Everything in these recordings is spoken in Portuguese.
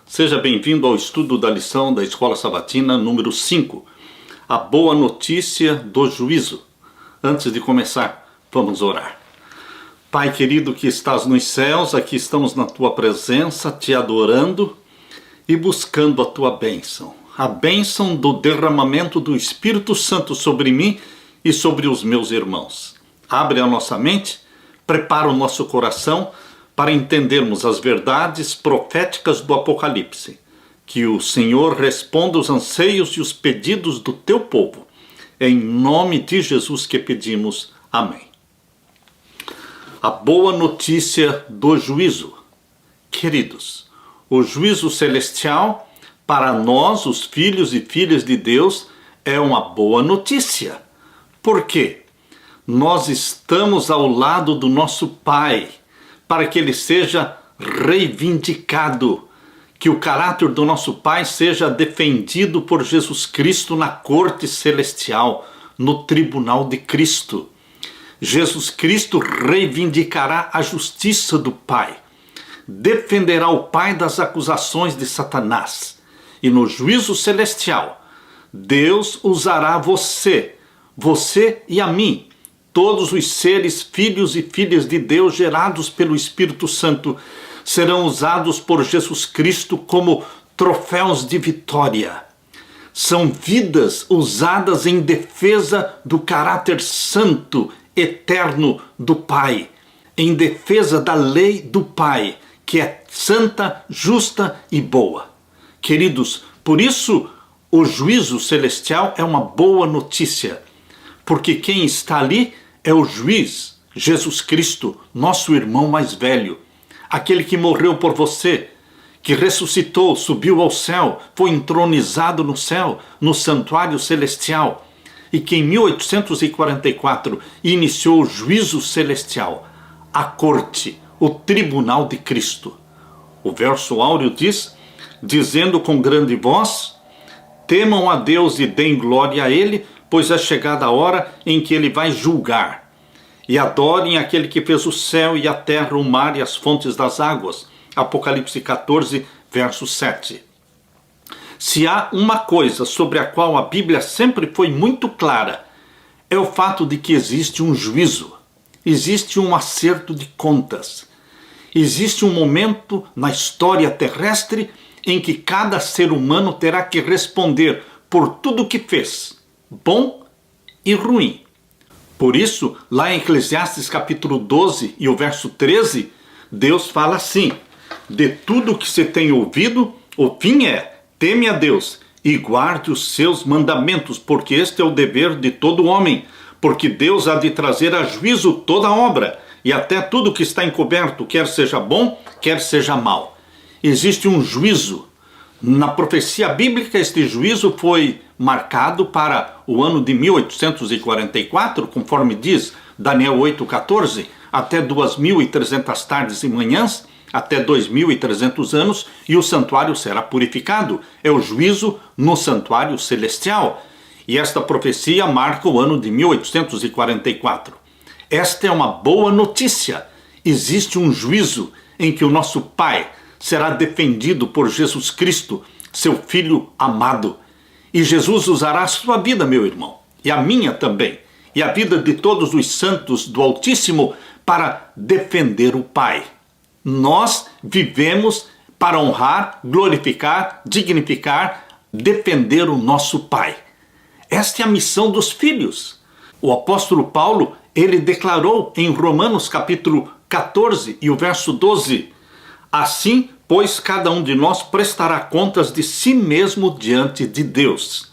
Seja bem-vindo ao estudo da lição da Escola Sabatina número 5, a boa notícia do juízo. Antes de começar, vamos orar. Pai querido que estás nos céus, aqui estamos na tua presença, te adorando e buscando a tua bênção. A bênção do derramamento do Espírito Santo sobre mim e sobre os meus irmãos. Abre a nossa mente, prepara o nosso coração para entendermos as verdades proféticas do Apocalipse. Que o Senhor responda os anseios e os pedidos do teu povo. É em nome de Jesus que pedimos. Amém. A boa notícia do juízo. Queridos, o juízo celestial, para nós, os filhos e filhas de Deus, é uma boa notícia. Por quê? Nós estamos ao lado do nosso Pai, para que Ele seja reivindicado, que o caráter do nosso Pai seja defendido por Jesus Cristo na corte celestial, no tribunal de Cristo. Jesus Cristo reivindicará a justiça do Pai, defenderá o Pai das acusações de Satanás. E no juízo celestial, Deus usará você e a mim, todos os seres, filhos e filhas de Deus gerados pelo Espírito Santo, serão usados por Jesus Cristo como troféus de vitória. São vidas usadas em defesa do caráter santo, eterno do Pai, em defesa da lei do Pai, que é santa, justa e boa. Queridos, por isso o juízo celestial é uma boa notícia, porque quem está ali é o juiz, Jesus Cristo, nosso irmão mais velho, aquele que morreu por você, que ressuscitou, subiu ao céu, foi entronizado no céu, no santuário celestial, e que em 1844 iniciou o juízo celestial, a corte, o tribunal de Cristo. O verso áureo diz, dizendo com grande voz, temam a Deus e deem glória a Ele, pois é chegada a hora em que Ele vai julgar. E adorem aquele que fez o céu e a terra, o mar e as fontes das águas. Apocalipse 14, verso 7. Se há uma coisa sobre a qual a Bíblia sempre foi muito clara, é o fato de que existe um juízo, existe um acerto de contas. Existe um momento na história terrestre em que cada ser humano terá que responder por tudo o que fez, bom e ruim. Por isso, lá em Eclesiastes capítulo 12 e o verso 13, Deus fala assim, de tudo o que se tem ouvido, o fim é, teme a Deus e guarde os seus mandamentos, porque este é o dever de todo homem, porque Deus há de trazer a juízo toda obra, e até tudo que está encoberto, quer seja bom, quer seja mal. Existe um juízo. Na profecia bíblica, este juízo foi marcado para o ano de 1844, conforme diz Daniel 8,14, até 2.300 tardes e manhãs, até 2.300 anos, e o santuário será purificado. É o juízo no santuário celestial. E esta profecia marca o ano de 1844. Esta é uma boa notícia. Existe um juízo em que o nosso Pai será defendido por Jesus Cristo, seu Filho amado. E Jesus usará a sua vida, meu irmão, e a minha também, e a vida de todos os santos do Altíssimo para defender o Pai. Nós vivemos para honrar, glorificar, dignificar, defender o nosso Pai. Esta é a missão dos filhos. O apóstolo Paulo, ele declarou em Romanos capítulo 14 e o verso 12, assim, pois cada um de nós prestará contas de si mesmo diante de Deus.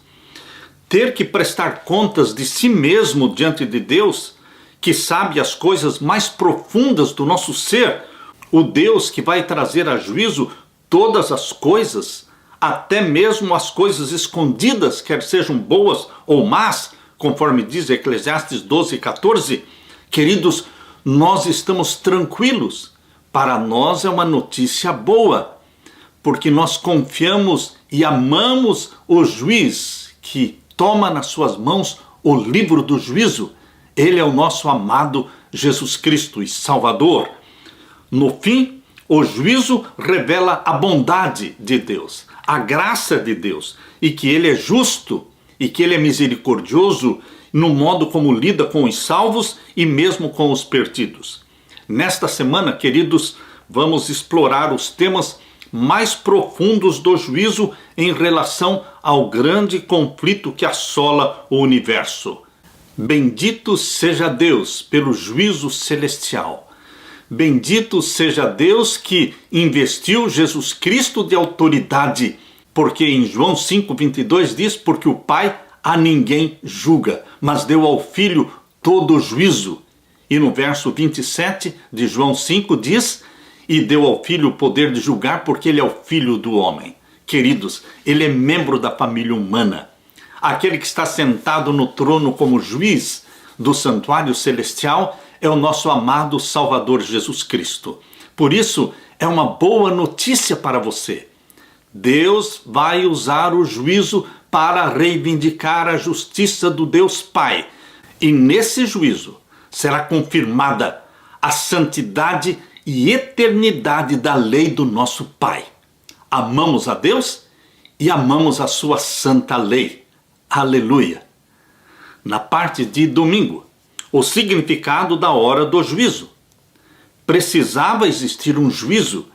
Ter que prestar contas de si mesmo diante de Deus, que sabe as coisas mais profundas do nosso ser, o Deus que vai trazer a juízo todas as coisas, até mesmo as coisas escondidas, quer sejam boas ou más, conforme diz Eclesiastes 12:14, queridos, nós estamos tranquilos. Para nós é uma notícia boa, porque nós confiamos e amamos o juiz que toma nas suas mãos o livro do juízo. Ele é o nosso amado Jesus Cristo e Salvador. No fim, O juízo revela a bondade de Deus, a graça de Deus, e que Ele é justo e que Ele é misericordioso no modo como lida com os salvos e mesmo com os perdidos. Nesta semana, queridos, vamos explorar os temas mais profundos do juízo em relação ao grande conflito que assola o universo. Bendito seja Deus pelo juízo celestial. Bendito seja Deus que investiu Jesus Cristo de autoridade, porque em João 5,22 diz, porque o Pai a ninguém julga, mas deu ao Filho todo o juízo. E no verso 27 de João 5 diz, e deu ao Filho o poder de julgar, porque ele é o Filho do homem. Queridos, ele é membro da família humana. Aquele que está sentado no trono como juiz do santuário celestial é o nosso amado Salvador Jesus Cristo. Por isso, é uma boa notícia para você. Deus vai usar o juízo para reivindicar a justiça do Deus Pai. E nesse juízo será confirmada a santidade e eternidade da lei do nosso Pai. Amamos a Deus e amamos a sua santa lei. Aleluia! Na parte de domingo, o significado da hora do juízo. Precisava existir um juízo,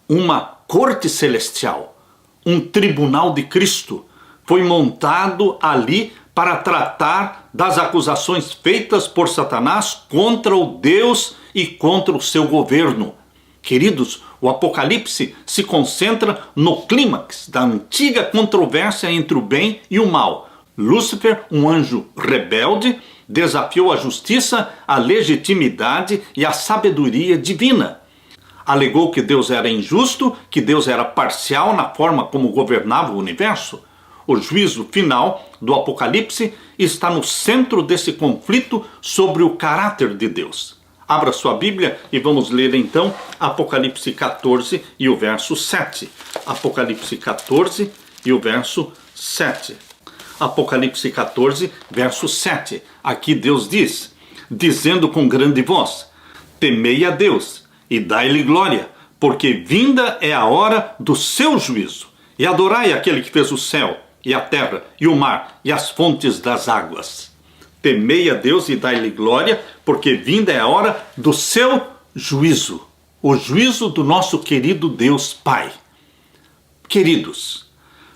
uma corte celestial, um tribunal de Cristo. Foi montado ali para tratar das acusações feitas por Satanás contra o Deus e contra o seu governo. Queridos, o Apocalipse se concentra no clímax da antiga controvérsia entre o bem e o mal. Lúcifer, um anjo rebelde, desafiou a justiça, a legitimidade e a sabedoria divina. Alegou que Deus era injusto, que Deus era parcial na forma como governava o universo. O juízo final do Apocalipse está no centro desse conflito sobre o caráter de Deus. Abra sua Bíblia e vamos ler então Apocalipse 14 e o verso 7. Apocalipse 14 e o verso 7. Apocalipse 14, verso 7. Aqui Deus diz, dizendo com grande voz, temei a Deus e dai-lhe glória, porque vinda é a hora do seu juízo. E adorai aquele que fez o céu e a terra e o mar e as fontes das águas. Temei a Deus e dai-lhe glória, porque vinda é a hora do seu juízo. O juízo do nosso querido Deus Pai. Queridos,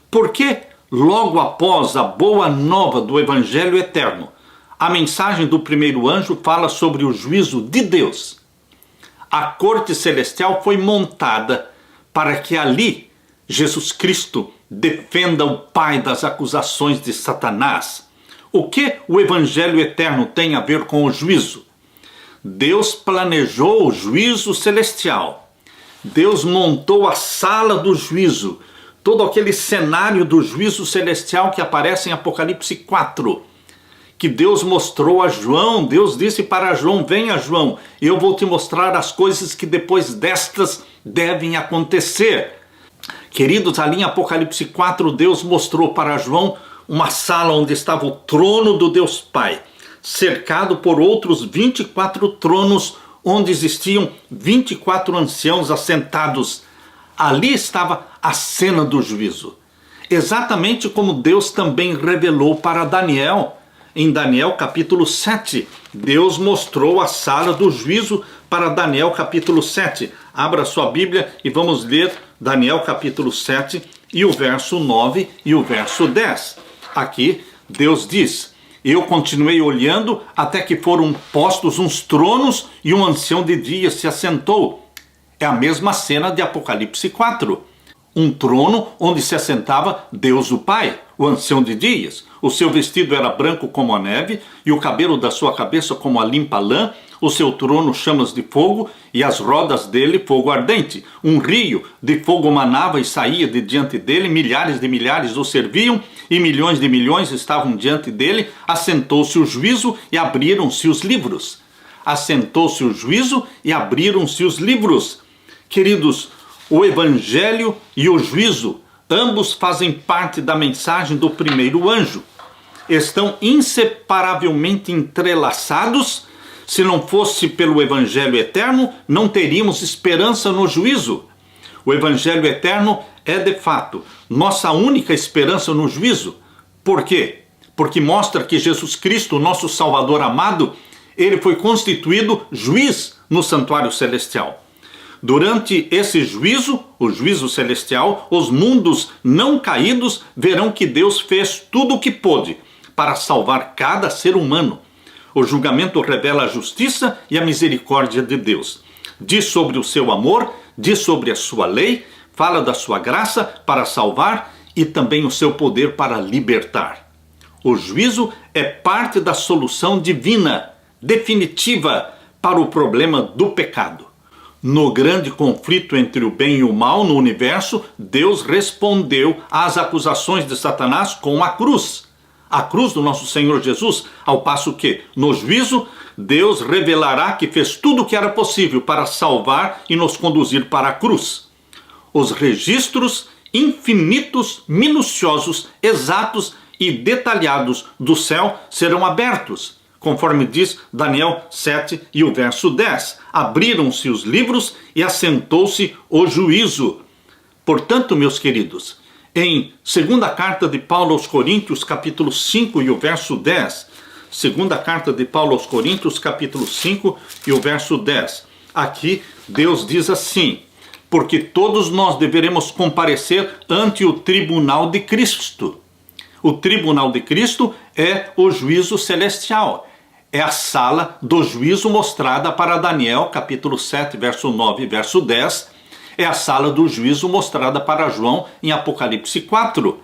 por que logo após a boa nova do Evangelho eterno, a mensagem do primeiro anjo fala sobre o juízo de Deus? A corte celestial foi montada para que ali Jesus Cristo defenda o Pai das acusações de Satanás. O que o Evangelho eterno tem a ver com o juízo? Deus planejou o juízo celestial. Deus montou a sala do juízo, todo aquele cenário do juízo celestial que aparece em Apocalipse 4, que Deus mostrou a João. Deus disse para João, venha João, eu vou te mostrar as coisas que depois destas devem acontecer. Queridos, ali em Apocalipse 4, Deus mostrou para João uma sala onde estava o trono do Deus Pai, cercado por outros 24 tronos, onde existiam 24 anciãos assentados. Ali estava a cena do juízo, exatamente como Deus também revelou para Daniel. Em Daniel capítulo 7, Deus mostrou a sala do juízo para Daniel capítulo 7. Abra sua Bíblia e vamos ler Daniel capítulo 7 e o verso 9 e o verso 10. Aqui Deus diz, eu continuei olhando até que foram postos uns tronos e um ancião de dias se assentou. É a mesma cena de Apocalipse 4. Um trono onde se assentava Deus o Pai, o ancião de dias. O seu vestido era branco como a neve, e o cabelo da sua cabeça como a limpa lã. O seu trono chamas de fogo, e as rodas dele fogo ardente. Um rio de fogo manava e saía de diante dele, milhares de milhares o serviam, e milhões de milhões estavam diante dele. Assentou-se o juízo e abriram-se os livros. Assentou-se o juízo e abriram-se os livros. Queridos, o Evangelho e o juízo, ambos fazem parte da mensagem do primeiro anjo. Estão inseparavelmente entrelaçados, Se não fosse pelo Evangelho eterno, não teríamos esperança no juízo. O Evangelho eterno é, de fato, nossa única esperança no juízo. Por quê? Porque mostra que Jesus Cristo, nosso Salvador amado, ele foi constituído juiz no santuário celestial. Durante esse juízo, o juízo celestial, os mundos não caídos verão que Deus fez tudo o que pôde para salvar cada ser humano. O julgamento revela a justiça e a misericórdia de Deus. Diz sobre o seu amor, diz sobre a sua lei, fala da sua graça para salvar e também o seu poder para libertar. O juízo é parte da solução divina, definitiva, para o problema do pecado. No grande conflito entre o bem e o mal no universo, Deus respondeu às acusações de Satanás com a cruz do nosso Senhor Jesus, ao passo que, no juízo, Deus revelará que fez tudo o que era possível para salvar e nos conduzir para a cruz. Os registros infinitos, minuciosos, exatos e detalhados do céu serão abertos, conforme diz Daniel 7 e o verso 10. Abriram-se os livros e assentou-se o juízo. Portanto, meus queridos, em segunda carta de Paulo aos Coríntios, capítulo 5 e o verso 10, segunda carta de Paulo aos Coríntios, capítulo 5 e o verso 10, aqui Deus diz assim: porque todos nós deveremos comparecer ante o tribunal de Cristo. O tribunal de Cristo é o juízo celestial. É a sala do juízo mostrada para Daniel, capítulo 7, verso 9 e verso 10. É a sala do juízo mostrada para João em Apocalipse 4.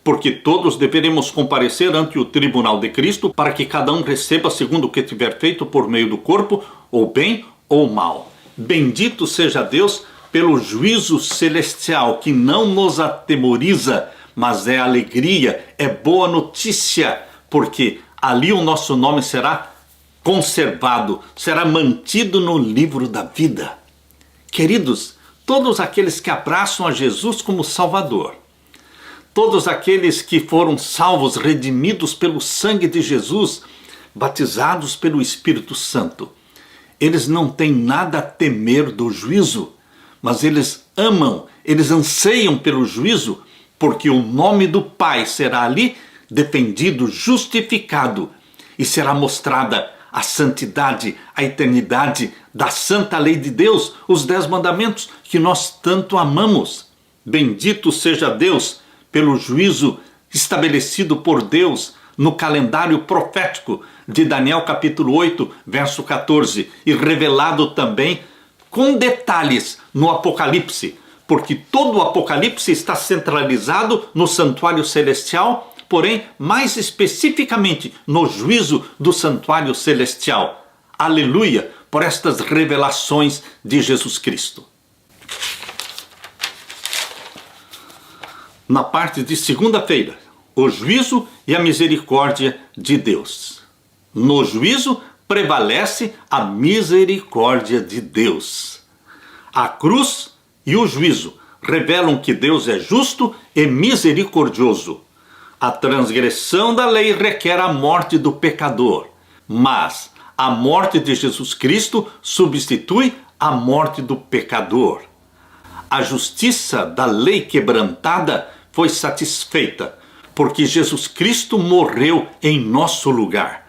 Porque todos deveremos comparecer ante o tribunal de Cristo para que cada um receba segundo o que tiver feito por meio do corpo, ou bem ou mal. Bendito seja Deus pelo juízo celestial que não nos atemoriza, mas é alegria, é boa notícia, porque ali o nosso nome será conservado, será mantido no livro da vida. Queridos, todos aqueles que abraçam a Jesus como Salvador, todos aqueles que foram salvos, redimidos pelo sangue de Jesus, batizados pelo Espírito Santo, eles não têm nada a temer do juízo, mas eles amam, eles anseiam pelo juízo, porque o nome do Pai será ali defendido, justificado, e será mostrada a santidade, a eternidade da santa lei de Deus, os 10 mandamentos que nós tanto amamos. Bendito seja Deus pelo juízo estabelecido por Deus no calendário profético de Daniel capítulo 8, verso 14, e revelado também com detalhes no Apocalipse, porque todo o Apocalipse está centralizado no santuário celestial, porém, mais especificamente no juízo do santuário celestial. Aleluia por estas revelações de Jesus Cristo. Na parte de segunda-feira, o juízo e a misericórdia de Deus. No juízo prevalece a misericórdia de Deus. A cruz e o juízo revelam que Deus é justo e misericordioso. A transgressão da lei requer a morte do pecador, mas a morte de Jesus Cristo substitui a morte do pecador. A justiça da lei quebrantada foi satisfeita, porque Jesus Cristo morreu em nosso lugar.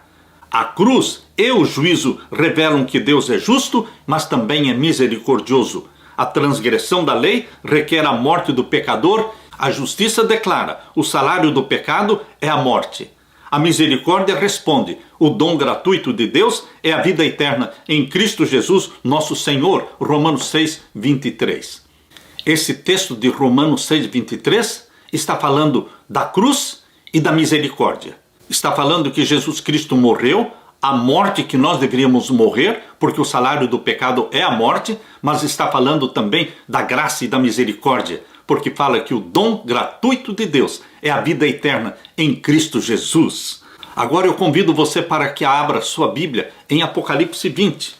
A cruz e o juízo revelam que Deus é justo, mas também é misericordioso. A transgressão da lei requer a morte do pecador. A justiça declara: o salário do pecado é a morte. A misericórdia responde: o dom gratuito de Deus é a vida eterna em Cristo Jesus, nosso Senhor. Romanos 6, 23. Esse texto de Romanos 6, 23 está falando da cruz e da misericórdia. Está falando que Jesus Cristo morreu, a morte que nós deveríamos morrer, porque o salário do pecado é a morte, mas está falando também da graça e da misericórdia, porque fala que o dom gratuito de Deus é a vida eterna em Cristo Jesus. Agora eu convido você para que abra sua Bíblia em Apocalipse 20.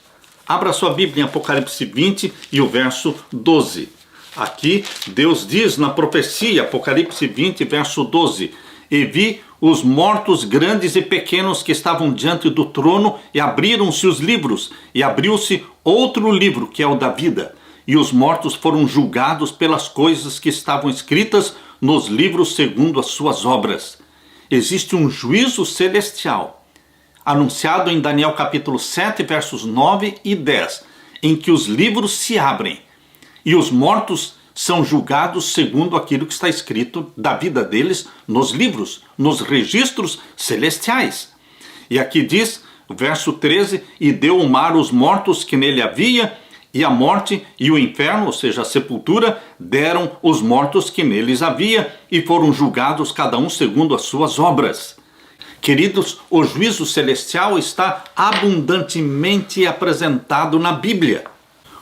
Abra sua Bíblia em Apocalipse 20 e o verso 12. Aqui Deus diz na profecia, Apocalipse 20, verso 12: e vi os mortos grandes e pequenos que estavam diante do trono, e abriram-se os livros, e abriu-se outro livro, que é o da vida. E os mortos foram julgados pelas coisas que estavam escritas nos livros segundo as suas obras. Existe um juízo celestial, anunciado em Daniel capítulo 7, versos 9 e 10, em que os livros se abrem, e os mortos são julgados segundo aquilo que está escrito da vida deles nos livros, nos registros celestiais. E aqui diz, verso 13, e deu o mar os mortos que nele havia, e a morte e o inferno, ou seja, a sepultura, deram os mortos que neles havia, e foram julgados cada um segundo as suas obras. Queridos, o juízo celestial está abundantemente apresentado na Bíblia.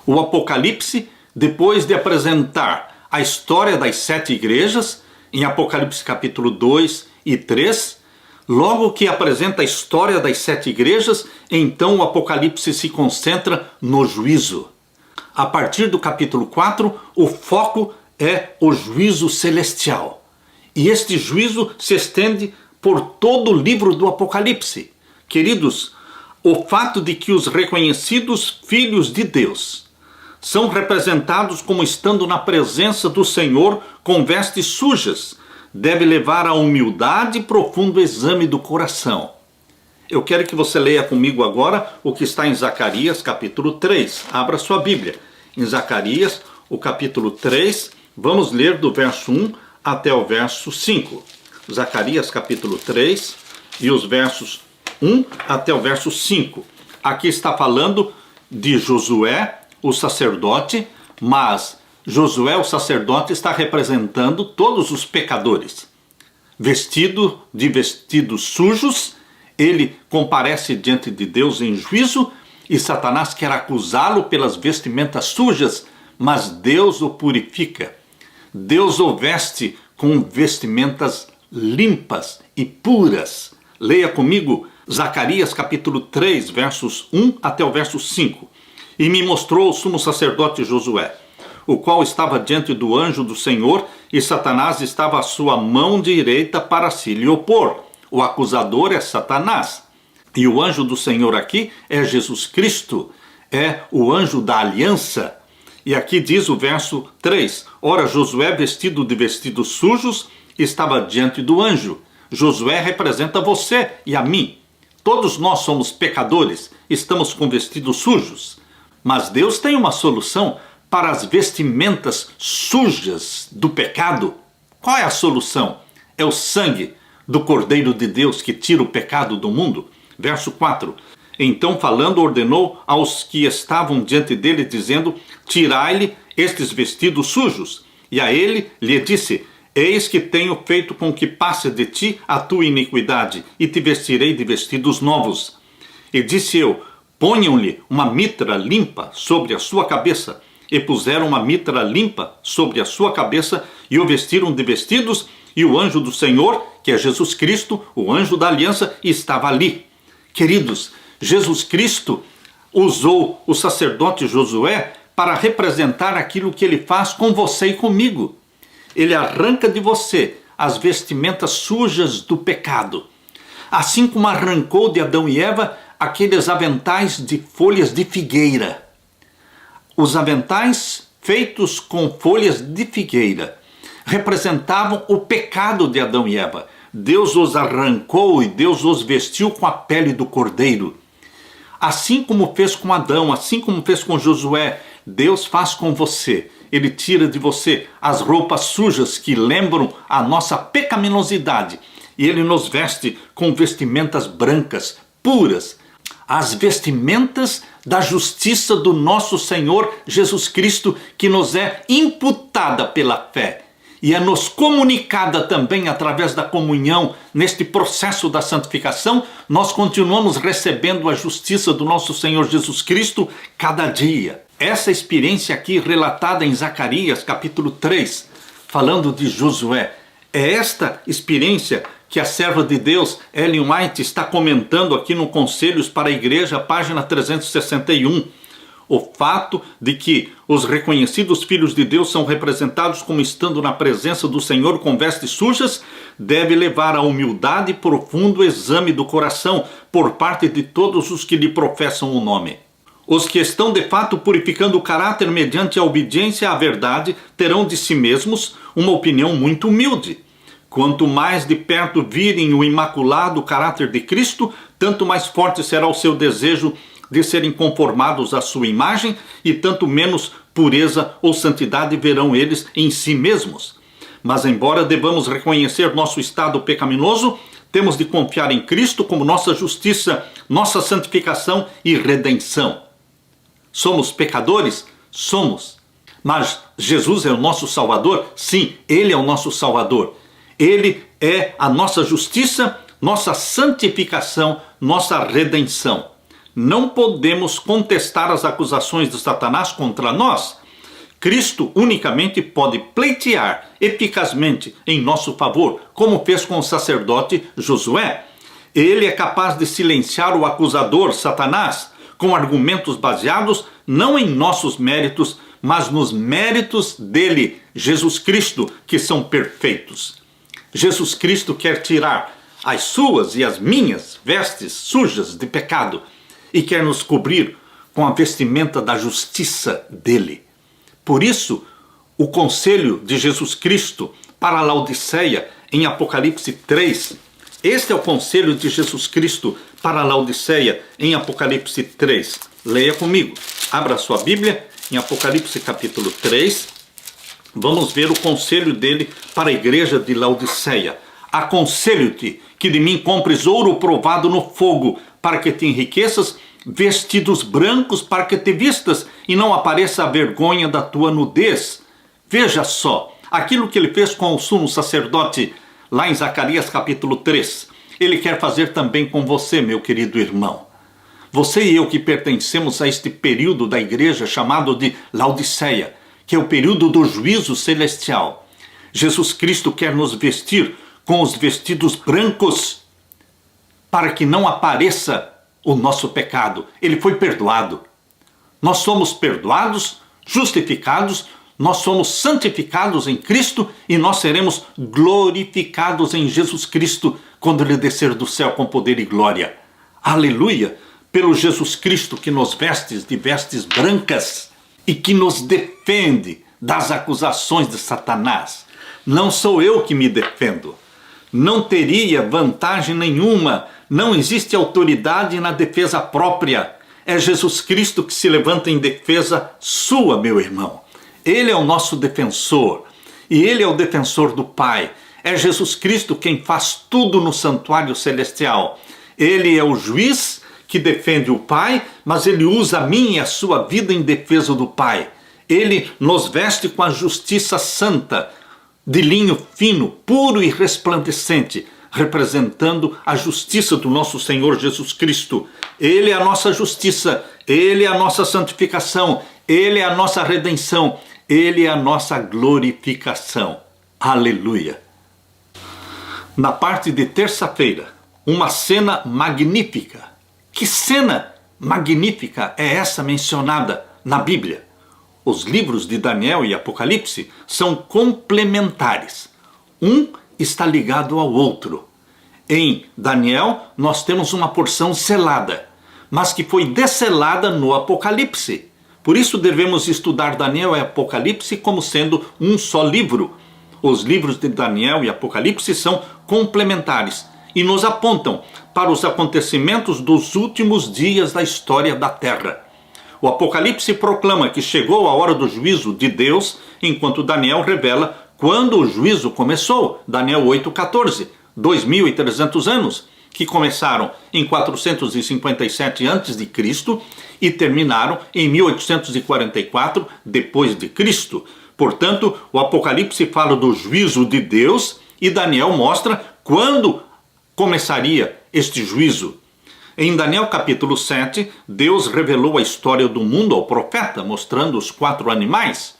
O Apocalipse, depois de apresentar a história das 7 igrejas, em Apocalipse capítulo 2 e 3, logo que apresenta a história das 7 igrejas, então o Apocalipse se concentra no juízo. A partir do capítulo 4, o foco é o juízo celestial. E este juízo se estende por todo o livro do Apocalipse. Queridos, o fato de que os reconhecidos filhos de Deus são representados como estando na presença do Senhor com vestes sujas deve levar à humildade e profundo exame do coração. Eu quero que você leia comigo agora o que está em Zacarias capítulo 3. Abra sua Bíblia. Em Zacarias, o capítulo 3, vamos ler do verso 1 até o verso 5. Zacarias capítulo 3 e os versos 1 até o verso 5. Aqui está falando de Josué, o sacerdote, mas Josué, o sacerdote, está representando todos os pecadores. Vestido de vestidos sujos, ele comparece diante de Deus em juízo, e Satanás quer acusá-lo pelas vestimentas sujas, mas Deus o purifica. Deus o veste com vestimentas limpas e puras. Leia comigo Zacarias capítulo 3, versos 1 até o verso 5. E me mostrou o sumo sacerdote Josué, o qual estava diante do anjo do Senhor, e Satanás estava à sua mão direita para se lhe opor. O acusador é Satanás. E o anjo do Senhor aqui é Jesus Cristo, é o anjo da aliança. E aqui diz o verso 3, ora Josué, vestido de vestidos sujos, estava diante do anjo. Josué representa você e a mim. Todos nós somos pecadores, estamos com vestidos sujos. Mas Deus tem uma solução para as vestimentas sujas do pecado. Qual é a solução? É o sangue do Cordeiro de Deus que tira o pecado do mundo. Verso 4. Então falando ordenou aos que estavam diante dele, dizendo, tirai-lhe estes vestidos sujos. E a ele lhe disse, eis que tenho feito com que passe de ti a tua iniquidade, e te vestirei de vestidos novos. E disse eu, ponham-lhe uma mitra limpa sobre a sua cabeça. E puseram uma mitra limpa sobre a sua cabeça, e o vestiram de vestidos, e o anjo do Senhor, que é Jesus Cristo, o anjo da aliança, estava ali. Queridos, Jesus Cristo usou o sacerdote Josué para representar aquilo que ele faz com você e comigo. Ele arranca de você as vestimentas sujas do pecado. Assim como arrancou de Adão e Eva aqueles aventais de folhas de figueira. Os aventais feitos com folhas de figueira representavam o pecado de Adão e Eva. Deus os arrancou e Deus os vestiu com a pele do cordeiro. Assim como fez com Adão, assim como fez com Josué, Deus faz com você. Ele tira de você as roupas sujas que lembram a nossa pecaminosidade. E ele nos veste com vestimentas brancas, puras. As vestimentas da justiça do nosso Senhor Jesus Cristo, que nos é imputada pela fé. E é nos comunicada também através da comunhão neste processo da santificação, nós continuamos recebendo a justiça do nosso Senhor Jesus Cristo cada dia. Essa experiência aqui relatada em Zacarias capítulo 3, falando de Josué, é esta experiência que a serva de Deus, Ellen White, está comentando aqui no Conselhos para a Igreja, página 361. O fato de que os reconhecidos filhos de Deus são representados como estando na presença do Senhor com vestes sujas deve levar à humildade e profundo exame do coração por parte de todos os que lhe professam o nome. Os que estão de fato purificando o caráter mediante a obediência à verdade terão de si mesmos uma opinião muito humilde. Quanto mais de perto virem o imaculado caráter de Cristo, tanto mais forte será o seu desejo de serem conformados à sua imagem e tanto menos pureza ou santidade verão eles em si mesmos. Mas embora devamos reconhecer nosso estado pecaminoso, temos de confiar em Cristo como nossa justiça, nossa santificação e redenção. Somos pecadores? Somos. Mas Jesus é o nosso Salvador? Sim, Ele é o nosso Salvador. Ele é a nossa justiça, nossa santificação, nossa redenção. Não podemos contestar as acusações de Satanás contra nós. Cristo unicamente pode pleitear eficazmente em nosso favor, como fez com o sacerdote Josué. Ele é capaz de silenciar o acusador Satanás com argumentos baseados não em nossos méritos, mas nos méritos dele, Jesus Cristo, que são perfeitos. Jesus Cristo quer tirar as suas e as minhas vestes sujas de pecado e quer nos cobrir com a vestimenta da justiça dele. Por isso, o conselho de Jesus Cristo para a Laodiceia em Apocalipse 3, este é o conselho de Jesus Cristo para a Laodiceia em Apocalipse 3. Leia comigo, abra sua Bíblia em Apocalipse capítulo 3, vamos ver o conselho dele para a igreja de Laodiceia. Aconselho-te que de mim compres ouro provado no fogo, para que te enriqueças, vestidos brancos para que te vistas, e não apareça a vergonha da tua nudez. Veja só, aquilo que ele fez com o sumo sacerdote, lá em Zacarias capítulo 3, ele quer fazer também com você, meu querido irmão. Você e eu que pertencemos a este período da igreja chamado de Laodiceia, que é o período do juízo celestial. Jesus Cristo quer nos vestir com os vestidos brancos, para que não apareça o nosso pecado. Ele foi perdoado. Nós somos perdoados, justificados, nós somos santificados em Cristo e nós seremos glorificados em Jesus Cristo quando Ele descer do céu com poder e glória. Aleluia! Pelo Jesus Cristo que nos veste de vestes brancas e que nos defende das acusações de Satanás. Não sou eu que me defendo. Não teria vantagem nenhuma. Não existe autoridade na defesa própria. É Jesus Cristo que se levanta em defesa sua, meu irmão. Ele é o nosso defensor. E Ele é o defensor do Pai. É Jesus Cristo quem faz tudo no santuário celestial. Ele é o juiz que defende o Pai, mas Ele usa a minha e a sua vida em defesa do Pai. Ele nos veste com a justiça santa, de linho fino, puro e resplandecente, representando a justiça do nosso Senhor Jesus Cristo. Ele é a nossa justiça, Ele é a nossa santificação, Ele é a nossa redenção, Ele é a nossa glorificação. Aleluia! Na parte de terça-feira, uma cena magnífica. Que cena magnífica é essa mencionada na Bíblia? Os livros de Daniel e Apocalipse são complementares. Um está ligado ao outro. Em Daniel, nós temos uma porção selada, mas que foi desselada no Apocalipse. Por isso devemos estudar Daniel e Apocalipse como sendo um só livro. Os livros de Daniel e Apocalipse são complementares e nos apontam para os acontecimentos dos últimos dias da história da Terra. O Apocalipse proclama que chegou a hora do juízo de Deus, enquanto Daniel revela quando o juízo começou. Daniel 8,14, 2.300 anos, que começaram em 457 a.C. e terminaram em 1844 depois de Cristo. Portanto, o Apocalipse fala do juízo de Deus e Daniel mostra quando começaria este juízo. Em Daniel capítulo 7, Deus revelou a história do mundo ao profeta, mostrando os 4 animais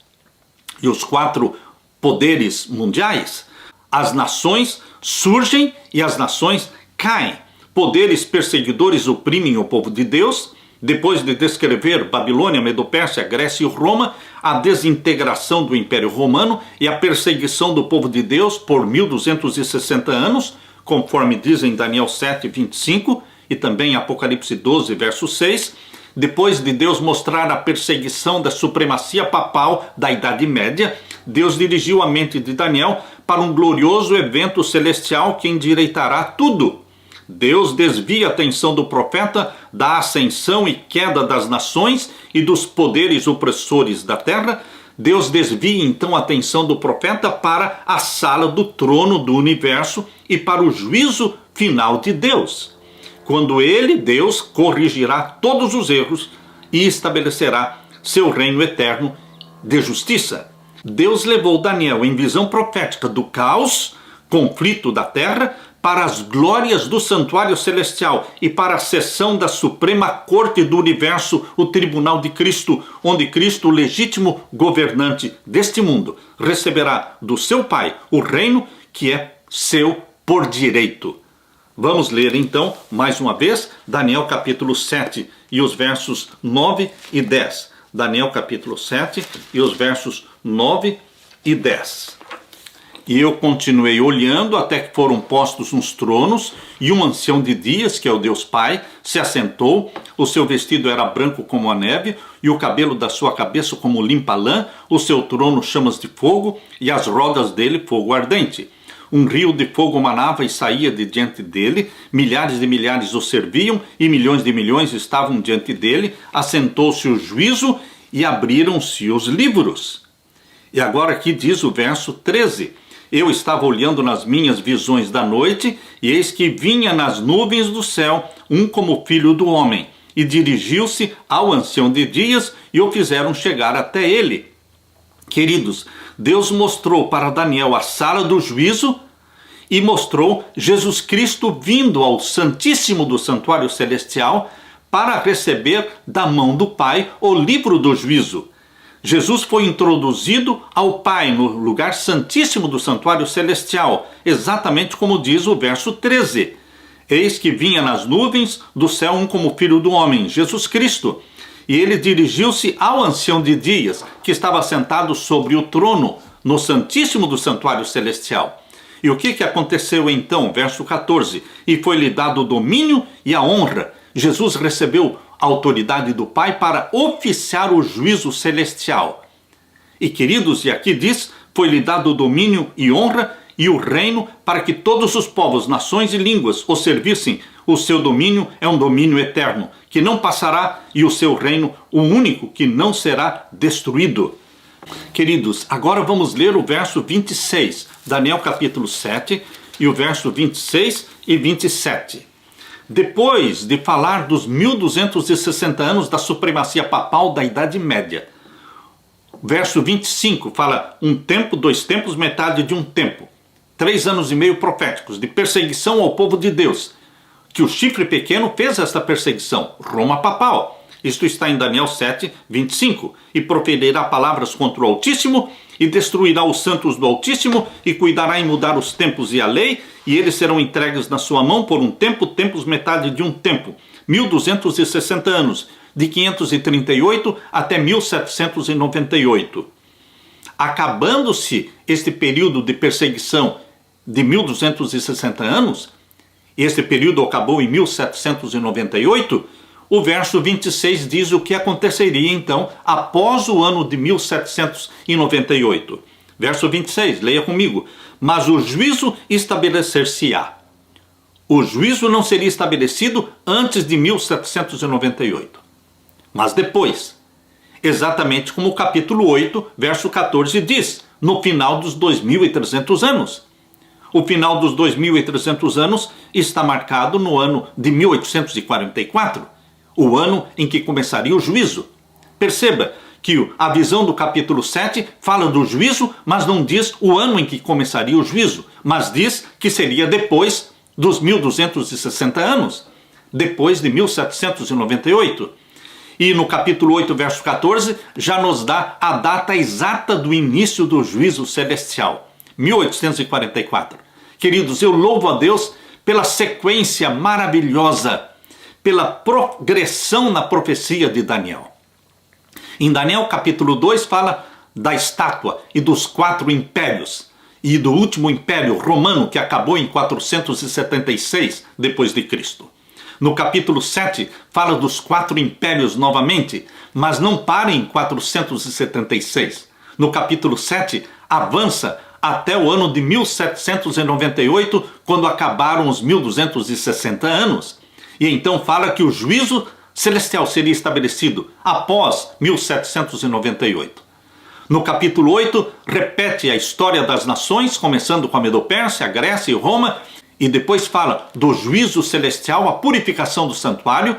e os 4 poderes mundiais. As nações surgem e as nações caem. Poderes perseguidores oprimem o povo de Deus Depois de descrever Babilônia, Medo-Pérsia, Grécia e Roma, a desintegração do Império Romano e a perseguição do povo de Deus por 1260 anos, conforme dizem Daniel 7, 25 e também Apocalipse 12, verso 6, depois de Deus mostrar a perseguição da supremacia papal da Idade Média, Deus dirigiu a mente de Daniel para um glorioso evento celestial que endireitará tudo. Deus desvia a atenção do profeta da ascensão e queda das nações e dos poderes opressores da terra. Deus desvia então a atenção do profeta para a sala do trono do universo e para o juízo final de Deus, quando ele, Deus, corrigirá todos os erros e estabelecerá seu reino eterno de justiça. Deus levou Daniel em visão profética do caos, conflito da terra, para as glórias do santuário celestial e para a sessão da Suprema Corte do Universo, o Tribunal de Cristo, onde Cristo, o legítimo governante deste mundo, receberá do seu Pai o reino que é seu por direito. Vamos ler então, mais uma vez, Daniel capítulo 7 e os versos 9 e 10. Daniel capítulo 7 e os versos 9 e 10. E eu continuei olhando até que foram postos uns tronos, e um ancião de dias, que é o Deus Pai, se assentou. O seu vestido era branco como a neve, e o cabelo da sua cabeça como limpa lã, o seu trono chamas de fogo, e as rodas dele fogo ardente. Um rio de fogo manava e saía de diante dele, milhares de milhares o serviam, e milhões de milhões estavam diante dele. Assentou-se o juízo, e abriram-se os livros. E agora aqui diz o verso 13... Eu estava olhando nas minhas visões da noite, e eis que vinha nas nuvens do céu um como filho do homem, e dirigiu-se ao ancião de dias, e o fizeram chegar até ele. Queridos, Deus mostrou para Daniel a sala do juízo, e mostrou Jesus Cristo vindo ao Santíssimo do Santuário Celestial para receber da mão do Pai o livro do juízo. Jesus foi introduzido ao Pai no lugar santíssimo do santuário celestial, exatamente como diz o verso 13. Eis que vinha nas nuvens do céu um como filho do homem, Jesus Cristo. E ele dirigiu-se ao ancião de dias, que estava sentado sobre o trono, no santíssimo do santuário celestial. E o que aconteceu então? Verso 14. E foi-lhe dado o domínio e a honra. Jesus recebeu a autoridade do Pai para oficiar o juízo celestial. E queridos, e aqui diz, foi-lhe dado o domínio e honra e o reino para que todos os povos, nações e línguas o servissem. O seu domínio é um domínio eterno, que não passará, e o seu reino, o único que não será destruído. Queridos, agora vamos ler o verso 26, Daniel capítulo 7, e o verso 26 e 27. Depois de falar dos 1260 anos da supremacia papal da Idade Média, verso 25 fala um tempo, 2 tempos, metade de um tempo. 3 anos e meio proféticos de perseguição ao povo de Deus, que o chifre pequeno fez esta perseguição, Roma papal. Isto está em Daniel 7, 25. E proferirá palavras contra o Altíssimo, e destruirá os santos do Altíssimo, e cuidará em mudar os tempos e a lei, e eles serão entregues na sua mão por um tempo, tempos, metade de um tempo. 1260 anos, de 538 até 1798. Acabando-se este período de perseguição de 1260 anos, este período acabou em 1798, o verso 26 diz o que aconteceria então após o ano de 1798. Verso 26, leia comigo. Mas o juízo estabelecer-se-á. O juízo não seria estabelecido antes de 1798, mas depois. Exatamente como o capítulo 8, verso 14 diz, no final dos 2300 anos. O final dos 2300 anos está marcado no ano de 1844. O ano em que começaria o juízo. Perceba que a visão do capítulo 7 fala do juízo, mas não diz o ano em que começaria o juízo, mas diz que seria depois dos 1260 anos, depois de 1798. E no capítulo 8, verso 14, já nos dá a data exata do início do juízo celestial, 1844. Queridos, eu louvo a Deus pela sequência maravilhosa, pela progressão na profecia de Daniel. Em Daniel capítulo 2 fala da estátua e dos 4 impérios e do último império romano que acabou em 476 depois de Cristo. No capítulo 7 fala dos 4 impérios novamente, mas não para em 476. No capítulo 7 avança até o ano de 1798, quando acabaram os 1260 anos. E então fala que o juízo celestial seria estabelecido após 1798. No capítulo 8, repete a história das nações, começando com a Medopérsia, a Grécia e Roma, e depois fala do juízo celestial, a purificação do santuário,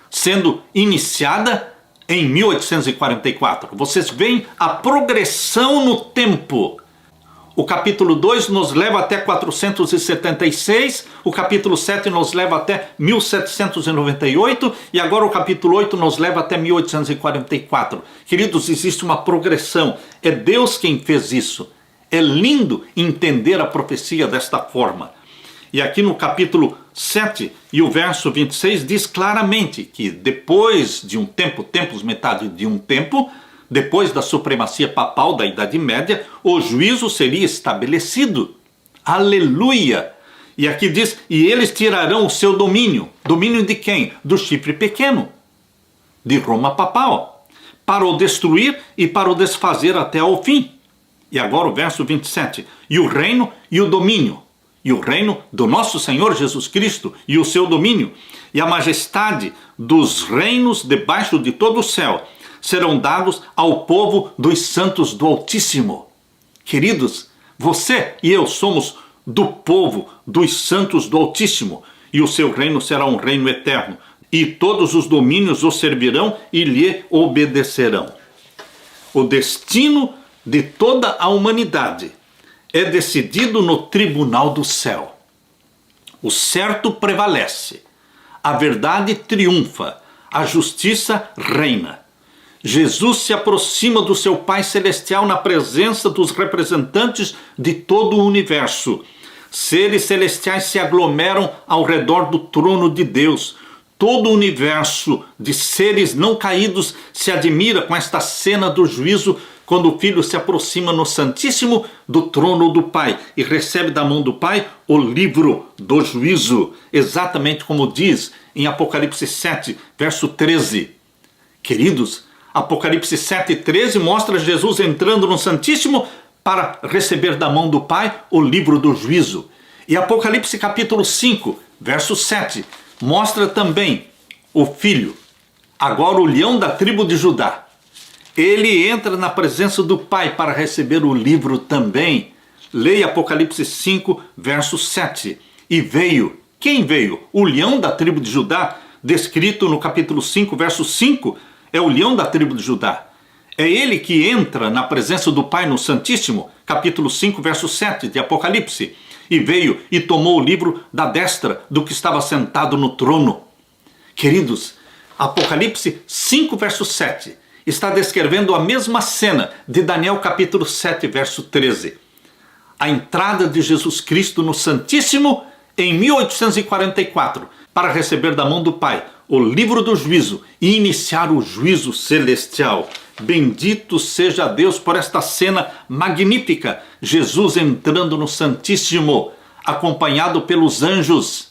sendo iniciada em 1844. Vocês veem a progressão no tempo. O capítulo 2 nos leva até 476, o capítulo 7 nos leva até 1798 e agora o capítulo 8 nos leva até 1844. Queridos, existe uma progressão. É Deus quem fez isso. É lindo entender a profecia desta forma. E aqui no capítulo 7 e o verso 26 diz claramente que depois de um tempo, tempos metade de um tempo, depois da supremacia papal da Idade Média, o juízo seria estabelecido. Aleluia! E aqui diz, e eles tirarão o seu domínio. Domínio de quem? Do chifre pequeno, de Roma papal, para o destruir e para o desfazer até ao fim. E agora o verso 27. E o reino e o domínio. E o reino do nosso Senhor Jesus Cristo e o seu domínio. E a majestade dos reinos debaixo de todo o céu serão dados ao povo dos santos do Altíssimo. Queridos, você e eu somos do povo dos santos do Altíssimo, e o seu reino será um reino eterno, e todos os domínios o servirão e lhe obedecerão. O destino de toda a humanidade é decidido no tribunal do céu. O certo prevalece, a verdade triunfa, a justiça reina. Jesus se aproxima do seu Pai Celestial na presença dos representantes de todo o universo. Seres celestiais se aglomeram ao redor do trono de Deus. Todo o universo de seres não caídos se admira com esta cena do juízo quando o Filho se aproxima no Santíssimo do trono do Pai e recebe da mão do Pai o livro do juízo, exatamente como diz em Apocalipse 7, verso 13. Queridos, Apocalipse 7,13 mostra Jesus entrando no Santíssimo para receber da mão do Pai o livro do juízo. E Apocalipse capítulo 5, verso 7, mostra também o Filho, agora o leão da tribo de Judá. Ele entra na presença do Pai para receber o livro também. Leia Apocalipse 5, verso 7. E veio, quem veio? O leão da tribo de Judá, descrito no capítulo 5, verso 5, é o leão da tribo de Judá. É ele que entra na presença do Pai no Santíssimo, capítulo 5, verso 7 de Apocalipse. E veio e tomou o livro da destra do que estava sentado no trono. Queridos, Apocalipse 5, verso 7 está descrevendo a mesma cena de Daniel capítulo 7, verso 13. A entrada de Jesus Cristo no Santíssimo em 1844, para receber da mão do Pai o livro do juízo e iniciar o juízo celestial. Bendito seja Deus por esta cena magnífica, Jesus entrando no Santíssimo, acompanhado pelos anjos.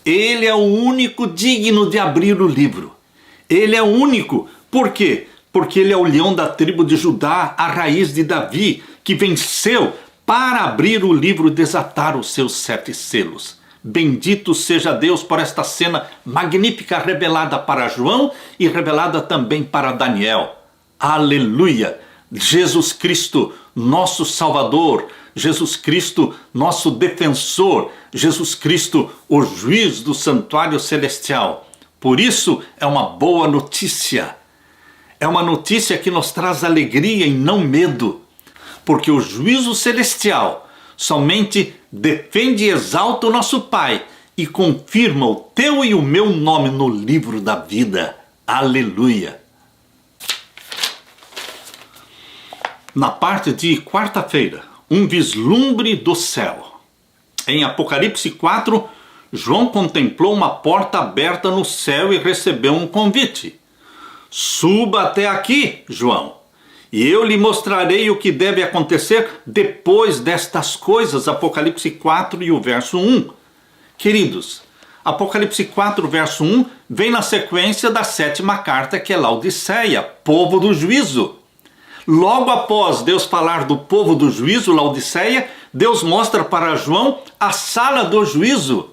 Ele é o único digno de abrir o livro. Ele é o único. Por quê? Porque ele é o leão da tribo de Judá, a raiz de Davi, que venceu para abrir o livro e desatar os seus 7 selos. Bendito seja Deus por esta cena magnífica revelada para João e revelada também para Daniel. Aleluia! Jesus Cristo, nosso Salvador, Jesus Cristo, nosso defensor, Jesus Cristo, o juiz do santuário celestial. Por isso é uma boa notícia. É uma notícia que nos traz alegria e não medo, porque o juízo celestial somente defende e exalta o nosso Pai e confirma o teu e o meu nome no livro da vida. Aleluia! Na parte de quarta-feira, um vislumbre do céu. Em Apocalipse 4, João contemplou uma porta aberta no céu e recebeu um convite. Suba até aqui, João, e eu lhe mostrarei o que deve acontecer depois destas coisas. Apocalipse 4 e o verso 1. Queridos, Apocalipse 4, verso 1 vem na sequência da 7ª carta, que é Laodiceia, povo do juízo. Logo após Deus falar do povo do juízo, Laodiceia, Deus mostra para João a sala do juízo.